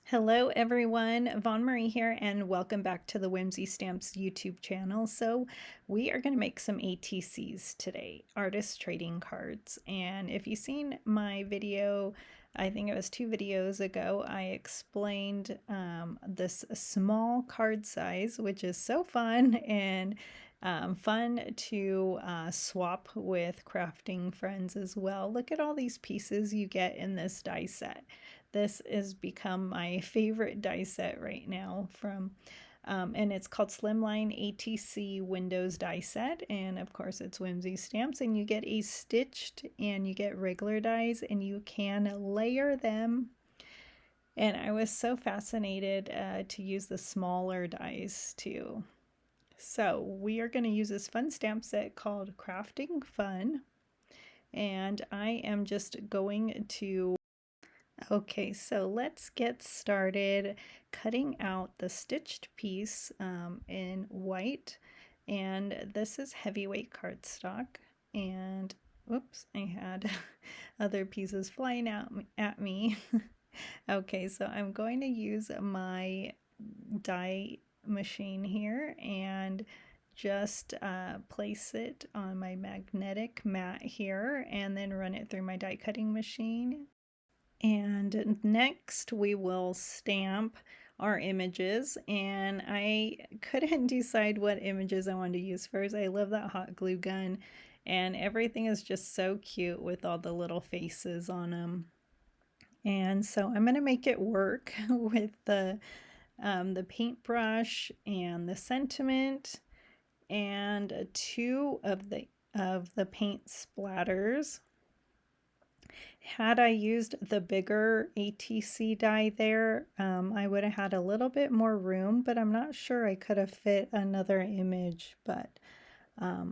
Hello everyone, Vaughn Marie here and welcome back to the Whimsy Stamps YouTube channel. So we are going to make some ATCs today, artist trading cards. And if you've seen my video, I think it was 2 videos ago, I explained this small card size, which is so fun and fun to swap with crafting friends as well. Look at all these pieces you get in this die set. This has become my favorite die set right now and it's called Slimline ATC Windows die set, and of course it's Whimsy stamps, and you get a stitched and you get regular dies and you can layer them. And I was so fascinated to use the smaller dies too. So we are going to use this fun stamp set called Crafting Fun, and I am just going to Okay, so let's get started cutting out the stitched piece in white, and this is heavyweight cardstock, and whoops, I had other pieces flying out at me. Okay, so I'm going to use my die machine here and just place it on my magnetic mat here and then run it through my die cutting machine. And next we will stamp our images, and I couldn't decide what images I wanted to use first. I love that hot glue gun, and everything is just so cute with all the little faces on them. And so I'm going to make it work with the paintbrush and the sentiment and 2 of the paint splatters. Had I used the bigger ATC die there, I would have had a little bit more room, but I'm not sure I could have fit another image. But I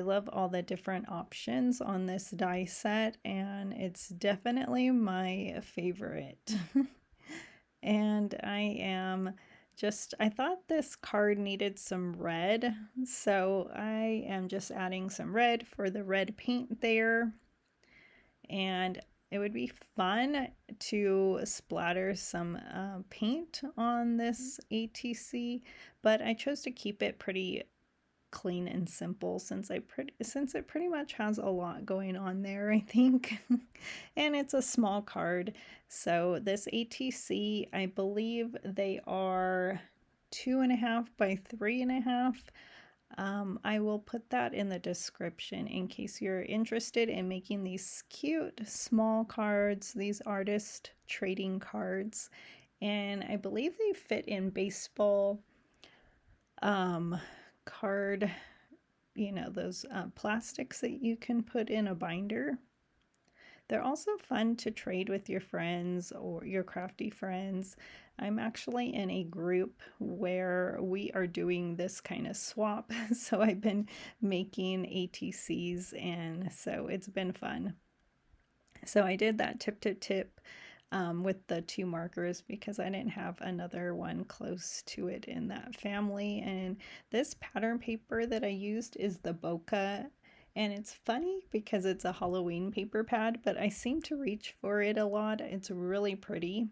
love all the different options on this die set, and it's definitely my favorite. And I thought this card needed some red, so I am just adding some red for the red paint there. And it would be fun to splatter some paint on this ATC, but I chose to keep it pretty clean and simple since it pretty much has a lot going on there, I think. And it's a small card. So this ATC, I believe they are 2.5 by 3.5. I will put that in the description in case you're interested in making these cute small cards, these artist trading cards. And I believe they fit in baseball card, those plastics that you can put in a binder. They're also fun to trade with your friends or your crafty friends. I'm actually in a group where we are doing this kind of swap, so I've been making ATCs, and so it's been fun. So I did that tip to tip with the 2 markers because I didn't have another one close to it in that family. And this pattern paper that I used is the bokeh. And it's funny because it's a Halloween paper pad, but I seem to reach for it a lot. It's really pretty.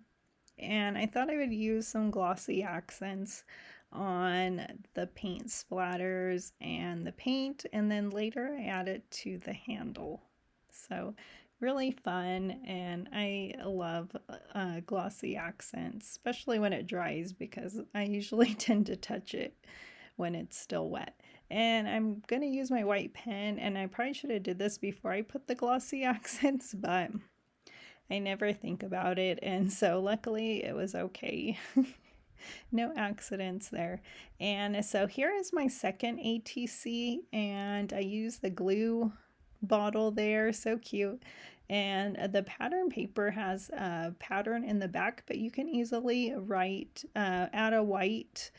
And I thought I would use some glossy accents on the paint splatters and the paint, and then later I add it to the handle. So really fun, and I love glossy accents, especially when it dries because I usually tend to touch it when it's still wet. And I'm going to use my white pen, and I probably should have did this before I put the glossy accents, but I never think about it, and so luckily it was okay. No accidents there. And so here is my second ATC, and I use the glue bottle there, so cute. And the pattern paper has a pattern in the back, but you can easily add a white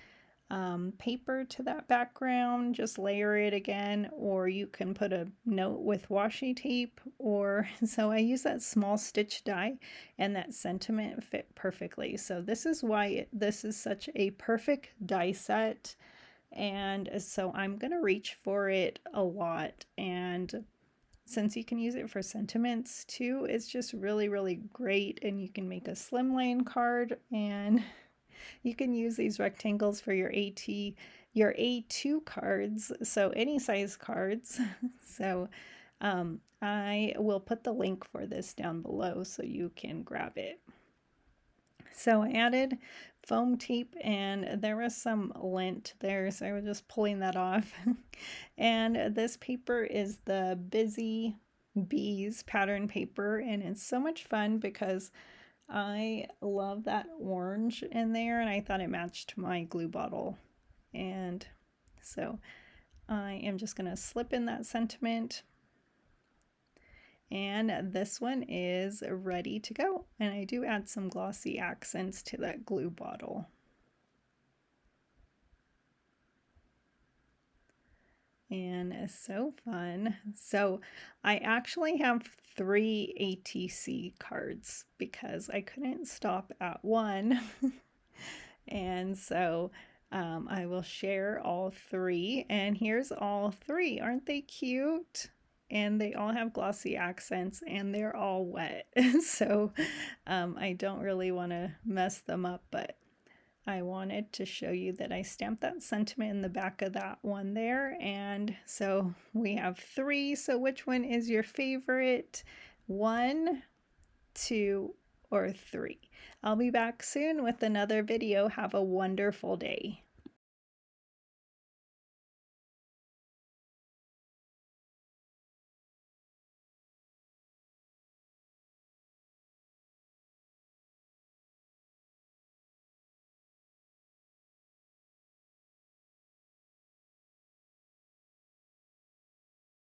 paper to that background, just layer it again, or you can put a note with washi tape, or so I use that small stitch die, and that sentiment fit perfectly. So this is why this is such a perfect die set, and so I'm gonna reach for it a lot. And since you can use it for sentiments too, it's just really, really great. And you can make a slimline card, and you can use these rectangles for your your A2 cards, so any size cards. So I will put the link for this down below so you can grab it. So I added foam tape, and there was some lint there, so I was just pulling that off. And this paper is the Busy Bees pattern paper, and it's so much fun because I love that orange in there, and I thought it matched my glue bottle. And so I am just going to slip in that sentiment. And this one is ready to go. And I do add some glossy accents to that glue bottle. And it's so fun. So I actually have 3 ATC cards because I couldn't stop at one. And so I will share all 3. And here's all 3. Aren't they cute? And they all have glossy accents, and they're all wet. So I don't really want to mess them up, but I wanted to show you that I stamped that sentiment in the back of that one there. And so we have 3. So which one is your favorite? 1, 2, or 3? I'll be back soon with another video. Have a wonderful day.